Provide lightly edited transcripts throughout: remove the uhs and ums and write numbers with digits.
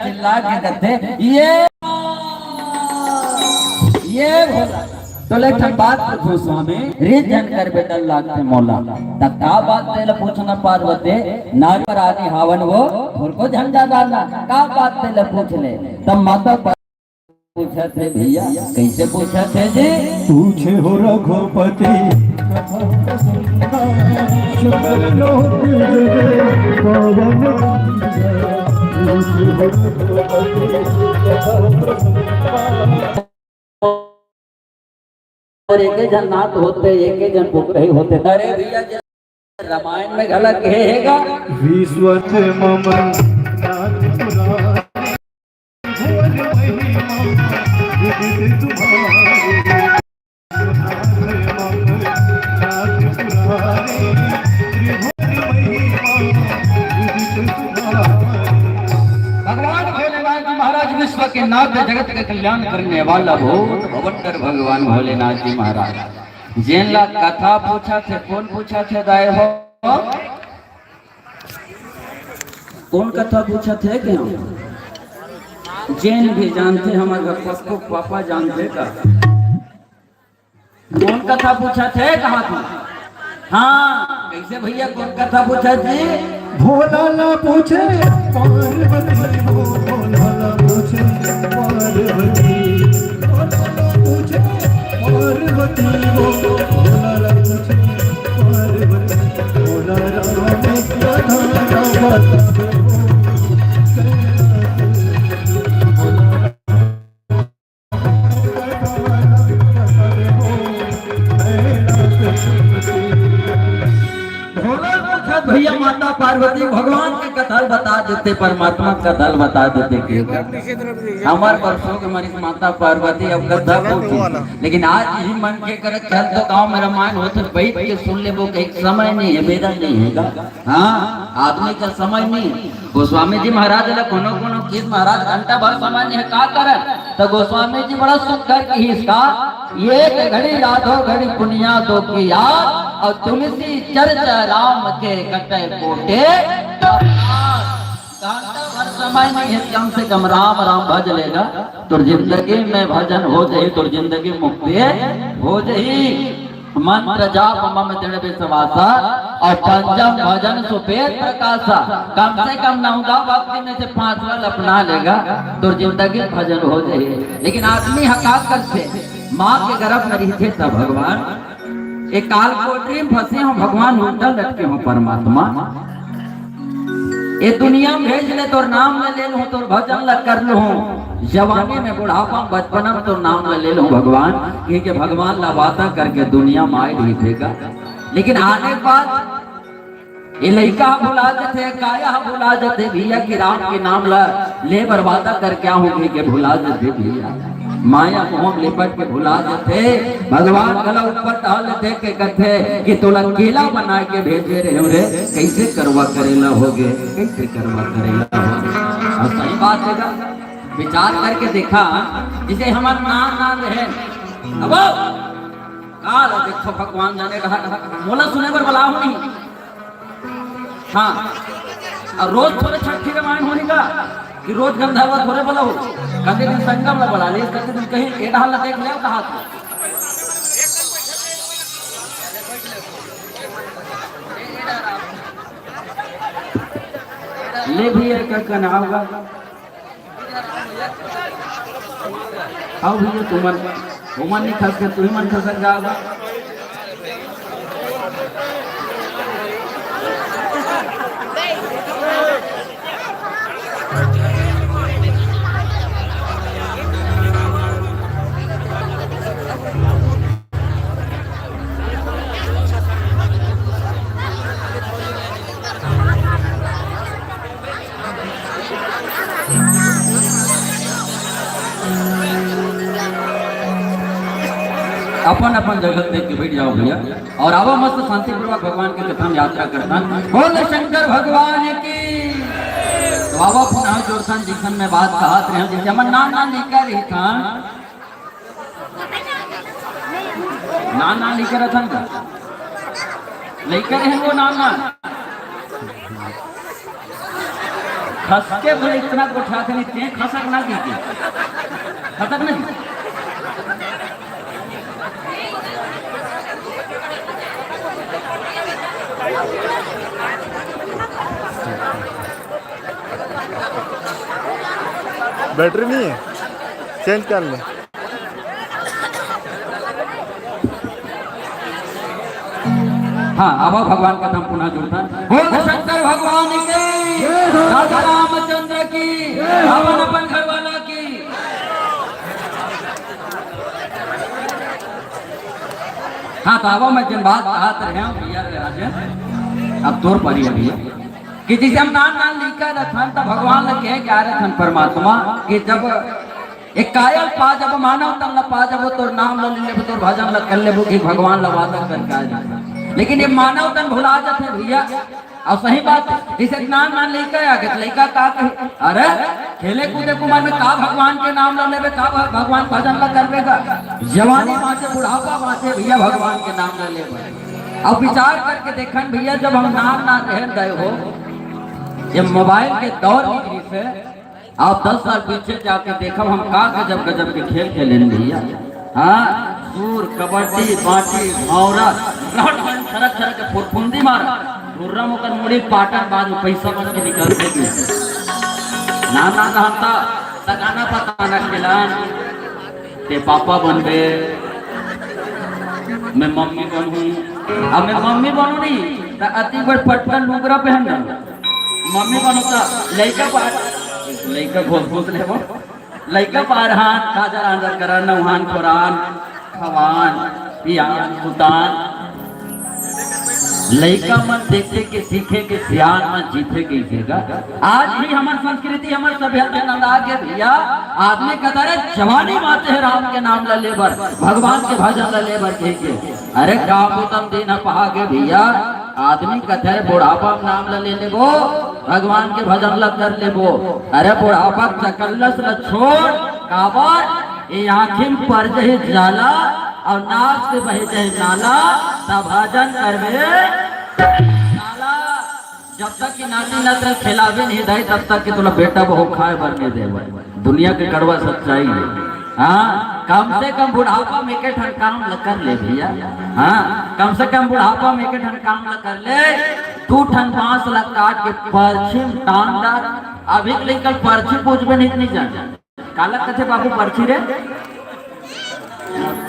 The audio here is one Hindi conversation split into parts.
चिल्ला के कहते ये भोला तो लेकिन बात पूछो स्वामी रीजन कर बेटा लागते मौला तब का बात तेल पूछना पार्वती नाग पर आदि हावन वो और को झंडा डालना का बात तेल पूछ ले तब माता पूछा थे भैया कैसे पूछा थे जी पूछे हो रघुपति और एक जन नाथ होते एक जन बुकही होते अरे भैया रामायण में गलत कहेगा विश्वथ मम नाथ पुराण महाराज विश्व के नाथ जगत का कल्याण करने वाला भूत भवंतर भगवान भोलेनाथ जी महाराज जिन ला कथा पूछा थे कौन पूछा थे दाय हो कौन कथा पूछा थे क्या जैन भी जानते हमारे पप्पू पापा जानते का कौन कथा पूछा थे कहा था हाँ कैसे भैया कौन कथा पूछा थे भोला ना पूछे पार्वती भोला ना पूछे पार्वती भोला ना पूछे पार्वती भोला ना पूछे पार्वती भोला राम भैया माता पार्वती भगवान की कथा बता देते परमात्मा का कथा बता देते हमारे वर्षों के हमारी माता पार्वती अब कथा पूछी लेकिन आज ही मन के कर चल तो गांव में रामायण होते बैठ के सुन ले वो कहीं समय नहीं है वेदा नहीं है हाँ आदमी का समय नहीं गोस्वामी जी महाराज कोनो कोनो चीज महाराज घंटा भर समय नहीं है का करे तो गोस्वामी जी बड़ा सुख करके इसका ये घड़ी राधो घड़ी पुनिया दो की याद और तुलसी चर्चा राम के कटे कोटे समय नहीं है कम से कम राम राम भज लेगा तो जिंदगी में भजन हो जाए तो जिंदगी मुक्ति हो जाए मंत्र जाप मम दृढ़ विश्वासा और पंचम भजन सुपेद प्रकाशा कम से कम नौगा भक्ति में से 5 साल अपना लेगा तो जिंदगी भजन हो जाए लेकिन आदमी हकाक करते माँ के गर्भ में रहते तब भगवान एक काल कोटरी में फंसे हो भगवान उल्टा लटके हो परमात्मा ये दुनिया में भेज ले तो नाम में ले लूं तो भजन लग कर लूं जवानी में बुढ़ापा बचपना में तो नाम में ले लूं भगवान क्योंकि भगवान ला वादा करके दुनिया में आए नहीं देगा लेकिन आने के बाद ये लड़का भुला जाते काया भुला जाते भैया की राम के नाम ला ले बर्बादा कर क्या होंगे कि भुला जाते भैया माया मोह लिपट के भुला जाते भगवान गला ऊपर डाल दे के कहते कि तोला केला बना के भेजे रहे रे कैसे करवा करेला होगे कैसे करवा करेला होगे और सही बात है विचार करके देखा जिसे हमारा नाम रहे अब काल देखो भगवान जाने कहा मोला सुने पर बुलाओ नहीं हाँ और रोज थोड़े छठी रामायण होने का कि रोज गंधावा थोड़े बोला हो कभी दिन संगम में बोला ले कभी दिन कहीं एड़ा हल्ला देख ले कहा था ले भी एक का नाम होगा आओ भैया तुमन नहीं खस के तू ही मन खसक जाओगा अपन अपन जगह देख के बैठ जाओ भैया और आवा मस्त शांति पूर्वक भगवान के कथा में यात्रा करता बोले शंकर भगवान की तो आवा पुनः जोरसन जिसन में बात कहत रहे जैसे हमन नाना लिखा रही था नाना लिखा रहा था लेकर है वो नाना खस के बोले इतना उठा के नहीं खसक ना कीजिए, खसक नहीं। बैटरी नहीं है, चेंज कर ले। हाँ, अब भगवान का नाम पुनः जुड़ता है। बोल शंकर भगवान की, राजा रामचंद्र की, रावण अपन घर वाला की। हाँ, तो अब मैं जिन बात कहते रहे हूँ भैया राजा, अब तोर परी है भैया कि जिसे हम नाम लिखा रखन तब भगवान लगे क्या रखन परमात्मा कि जब एक कायल पा जब मानव तन ल पा जब तोर नाम ल ले तोर भजन ल कर ले कि भगवान ल वादा कर का जाता। लेकिन ये मानव तन भुला जाते भैया। और सही बात इसे नाम मान लेकर आ गए लड़का का कहे अरे खेले कूदे कुमार में का भगवान के नाम ल लेबे का भगवान भजन ल करबेगा। जवानी बाँचे बुढ़ापा बाँचे भैया भगवान के नाम ल लेबे। अब विचार करके देखन भैया जब हम नाम ना रह गए हो ये मोबाइल के दौर में से आप 10 साल पीछे जाके देखो हम का गजब गजब के खेल खेले भैया। हाँ, सूर कबड्डी बाटी भौरा सरक सरक के फुरफुंदी मारा गुर्रा मुकर मुड़ी पाटन बाद में पैसा बन के निकलते नाना नहाता सगाना पता न खिलान ते पापा बन गए मैं मम्मी बनूं। अब मैं मम्मी बनू नहीं तो अति बड़ पटकन लुगरा पहन मम्मी बनू तो लड़का घोष घोष ले लड़का पारहान काजर आंदर करन नौहान कुरान खवान पियान सुतान लड़का मन देखे के सीखे के सियान मन जीते के सीखेगा। आज भी हमारी संस्कृति हमारे सभ्यता नंदा के भैया आदमी कहता है जवानी माते है राम के नाम ले लेबर भगवान के भजन ले लेबर के अरे काबू तम दिन पहागे भैया आदमी कहता है बुढ़ापा नाम ले लेबो भगवान के भजन ल कर लेबो। अरे बुढ़ापा चकल्लस ल छोड़ काबर ये आँखिन पर जही जाला और नाक से बहे जही नाला तब भजन करबे नाला। जब तक कि नाती नत्र खिलावे नहीं दे तब तक कि तुला बेटा बहु खाए भर में दे दुनिया के कड़वा सच्चाई है। हाँ, कम से कम बुढ़ापा में के ठन काम ल कर ले भैया। हाँ, कम से कम बुढ़ापा में के ठन काम ल कर ले 2 ठन बांस ल काट के परछिम टांग डाल। अभी लेकर परछी पूछबे नहीं जान काला कथे बाबू परछी रे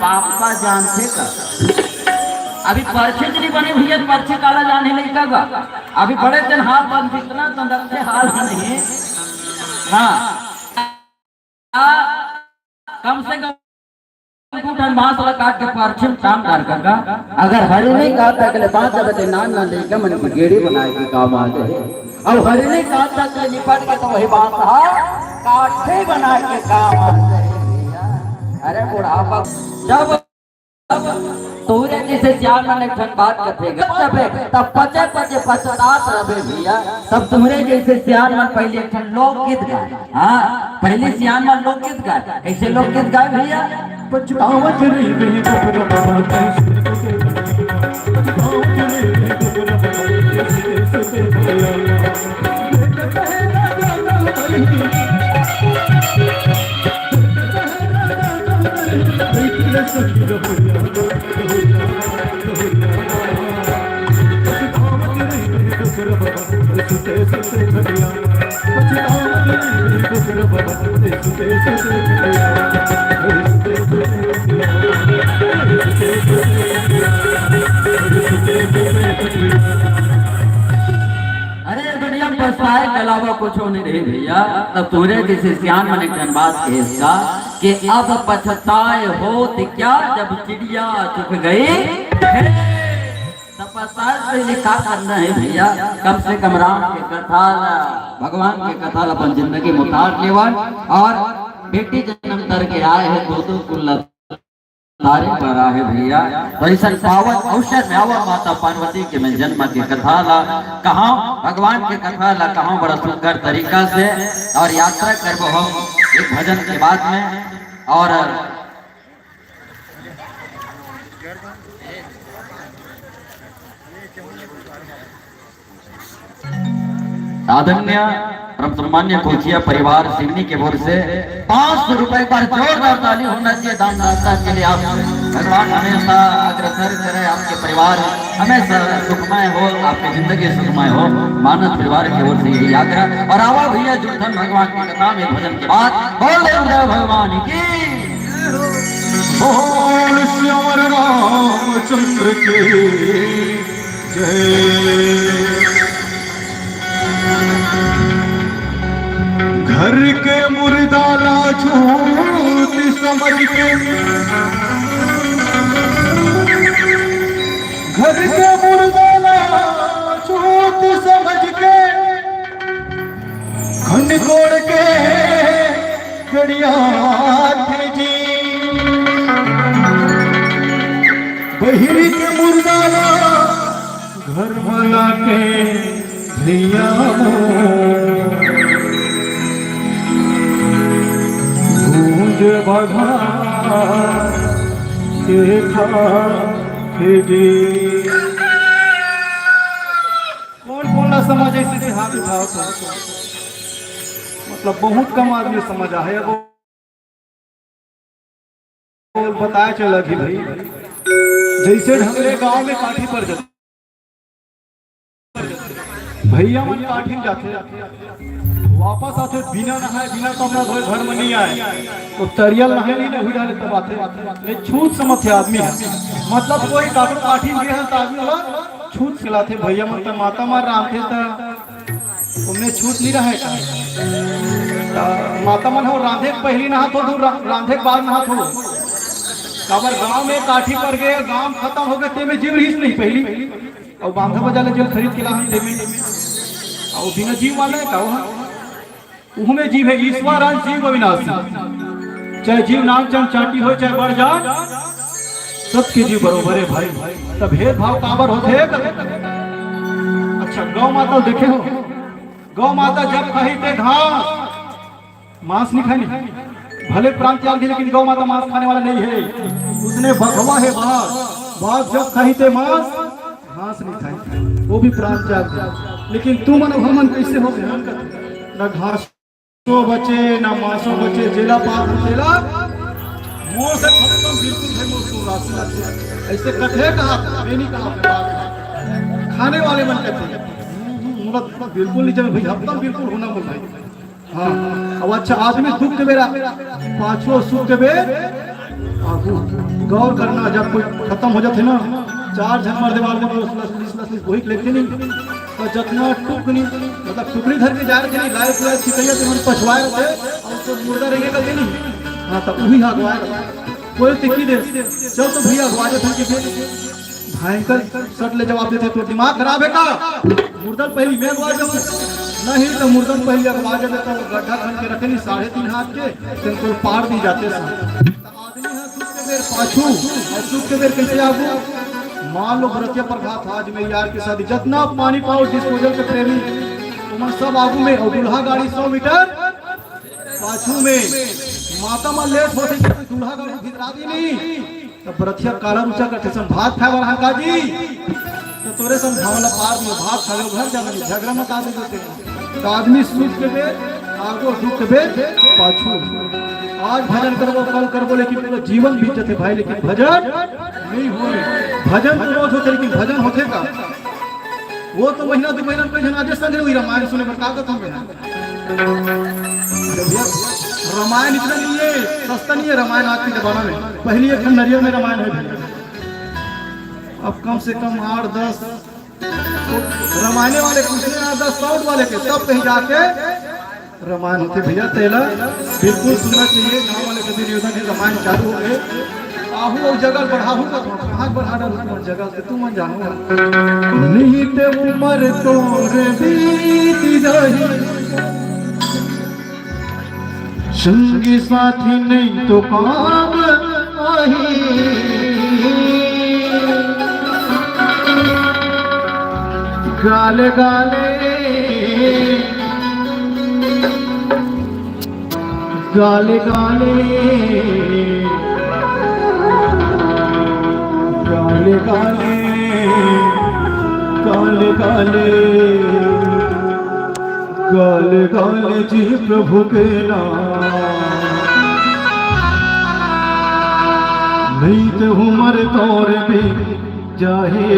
पापा जानते का अभी परछी नहीं बने भैया परछी काला जाने नहीं का अभी बड़े जन हाथ बंद इतना तो हाल नहीं। हाँ, कम से कम बांस वाला काट के परछिम टांग डाल का अगर हरी नहीं काटता के 5 बजे नान लेकर मन की गेड़ी बनाए के काम आ गए और हरी नहीं काटता के निपट के तो वही बात काठे बनाए के काम आ गए। अरे बुढ़ापा जब तोरे जैसे 4 मन एक बात कथेगा तब पचे पचतात रहे भैया तब तुम्हारे जैसे 4 मन पहले एक लोकगीत गाए। हाँ, पहले 4 मन लोकगीत गाए ऐसे लोकगीत गाए भैया पछतावत रे गई गोबर बाबा अरे दुनिया में पछताए के अलावा कुछ नहीं रही भैया। तब तुम्हारे जैसे सियान मन एक बात है इसका कि अब पछताए हो तो क्या जब चिड़िया चुक गई तब पछताए से क्या करना है भैया। कम से कम राम के कथा भगवान के कथा अपन जिंदगी में उतार लेवन और बेटी जन्म कर के आए हैं 2 कुल तारे पर है भैया। तो ऐसा पावन अवसर में आवा माता पार्वती के में जन्म की कथा ला कहा भगवान के कथा ला कहा बड़ा सुंदर तरीका से और यात्रा करबो हम एक भजन के बाद में। और आदरणीय परम सम्मान्य कोचिया परिवार सिवनी के ओर से 500 रुपए पर जोरदार ताली होना चाहिए दानदाता के लिए। आप भगवान हमेशा अग्रसर करे, आपके परिवार हमेशा सुखमय हो, आपकी जिंदगी सुखमय हो, मानस परिवार की ओर से यही आग्रह। और आवा भैया जुड़न भगवान की कथा में भजन के बाद बोल भगवान की बोल श्याम रामचंद्र की जय। घर के मुर्दाला झूठ समझ के, घर के मुर्दाला झूठ समझ के, खन कोड़ के गड़िया थे जी। बहिरी के मुर्दाला घर बना के भैया गूंज बघा के खाते जी। कौन ना समझे इसे हाथ उठाओ तो मतलब बहुत कम आदमी समझा है। वो बताया चला कि भाई जैसे ढंगरे गांव में काठी पर जाते भैया मन काठी जाते वापस आते बिना नहाए बिना कपड़ा धोए घर में नहीं आए तो तरियल नहाए नहीं हुई डाले तब आते छूत समझते आदमी है। मतलब कोई काटो काठी में है तो आदमी वाला छूत खिलाते भैया मन तो माता मार राम थे तो उन्हें छूट नहीं रहा है। माता मन हो रांधे पहली नहा तो रांधे के बाद नहा तो काबर गांव में काठी पर गए, गांव खत्म हो गए, में जीव रही नहीं पहली और बांधा बजा ले जेल खरीद के ला हम देवे और बिना जीव वाला है का उहमें जीव है ईश्वर अंश जीव अविनाशी। चाहे जीव नाम चंद चाटी हो चाहे बढ़ जा सबके जीव बरोबर है भाई। तब भेदभाव काबर होते। अच्छा गौ माता देखे हो, गौ माता जब कही थे घास मांस नहीं खानी, भले प्राण त्याग दी लेकिन गौ माता मांस खाने वाला नहीं है। उसने भगवा है बाघ जब कही थे मांस घास नहीं खाई, वो भी प्राण त्याग दिया। लेकिन तुम मन कैसे हो ध्यान करते न घास तो बचे ना मांसों बचे, जेला पाप जेला मुंह से खत्म बिल्कुल है मुंह रास्ता ऐसे कथे कहा मैं नहीं कहा खाने वाले मन कहते मतलब बिल्कुल नहीं जब भाई हफ्ता बिल्कुल होना बोल भाई। हाँ अब अच्छा आदमी दुख के बेरा पांचों सुख के बेर गौर करना जब कोई खत्म हो जाते ना चार जन मर देवाल में वही लेते नहीं तो जितना टुकनी मतलब टुकड़ी धर के जा रहे थे गाय पुराय छिकैया से मन पछवाए रहे और तो मुर्दा रहेंगे कल नहीं। हाँ तो वही अगवाए कोई तिखी दे चल तो भैया अगवा थे कि भयंकर सट ले जवाब देते तो दिमाग खराब है का मुर्दन पहली मैं अगवा जाऊँ नहीं तो मुर्दन पहले अगवा जाते तो गड्ढा खन के रखे नहीं 3.5 हाथ के तो पार दी जाते पाछू के बेर कैसे आगू मान लो व्रतिया पर घात आज में यार के साथ जितना पानी पाओ डिस्पोजल के प्रेमी तुम सब आगू में और दूल्हा गाड़ी 100 मीटर पाछू में माता मां लेट होते दूल्हा गाड़ी भितरा दी नहीं तो व्रतिया काला ऊंचा करते सम भात खाए वाला का जी तो तोरे समझावला पार में भात खाए घर जाना झगड़ा मत आदमी देते तो आदमी सुख के बे आगो दुख के बे पाछू। आज भजन करबो कल करबो लेकिन पूरा जीवन बीत जाते भाई लेकिन भजन नहीं होए। भजन तो रोज होते लेकिन भजन होते का वो तो महीना 2 महीना पे जन आज संग हुई रामायण सुने पर का था मैं रामायण इतना नहीं है सस्ता नहीं है रामायण आज के जमाना में। पहली एक नरियल में रामायण है अब कम से कम 8-10 रामायण वाले कुछ 10 साउथ वाले के तब कहीं जाके रामायण होते भैया तेला बिल्कुल सुनना चाहिए। गाँव वाले कभी निवेदन है रामायण चालू हो गए आहू और जगह बढ़ाहू का कहाँ बढ़ा डाल जगह से तुम जानो नहीं ते उम्र तोरे बीत रही संगी साथी नहीं तो काम आही गाले गाले गाले गाले गाले गाले गाले गाले गाल गाल जी प्रभु के नाम, नहीं तो उमर तौर भी जाहे।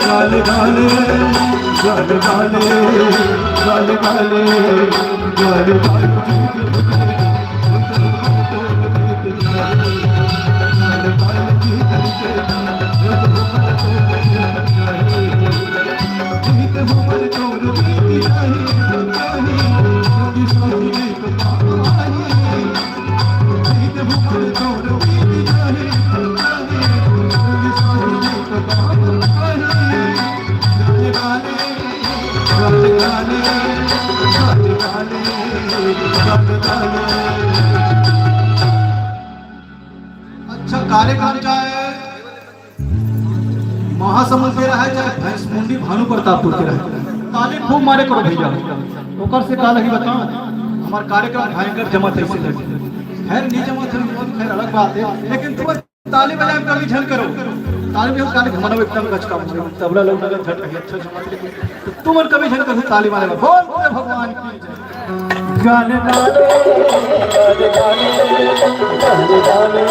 गाल गाले गाल गाले गाल गाले गाल अच्छा कार्यक्रम चाहे महासमुंद के रहे चाहे भैंस मुंडी भानु प्रतापपुर के रहे, ताली खूब मारे करो भैया। ओकर से का लगी बताओ, हमार कार्यक्रम भयंकर जमा थे से खैर नहीं जमा थे खैर अलग बात है, लेकिन तुम ताली बजाए कभी झल करो, ताली भी काले घमना एकदम गचका तबला लोग नगर झट रही अच्छा जमा थे, तो तुम कभी झल करो ताली मारे बोल भगवान की गाने गाने गाने गाने गाने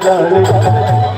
गाने गाने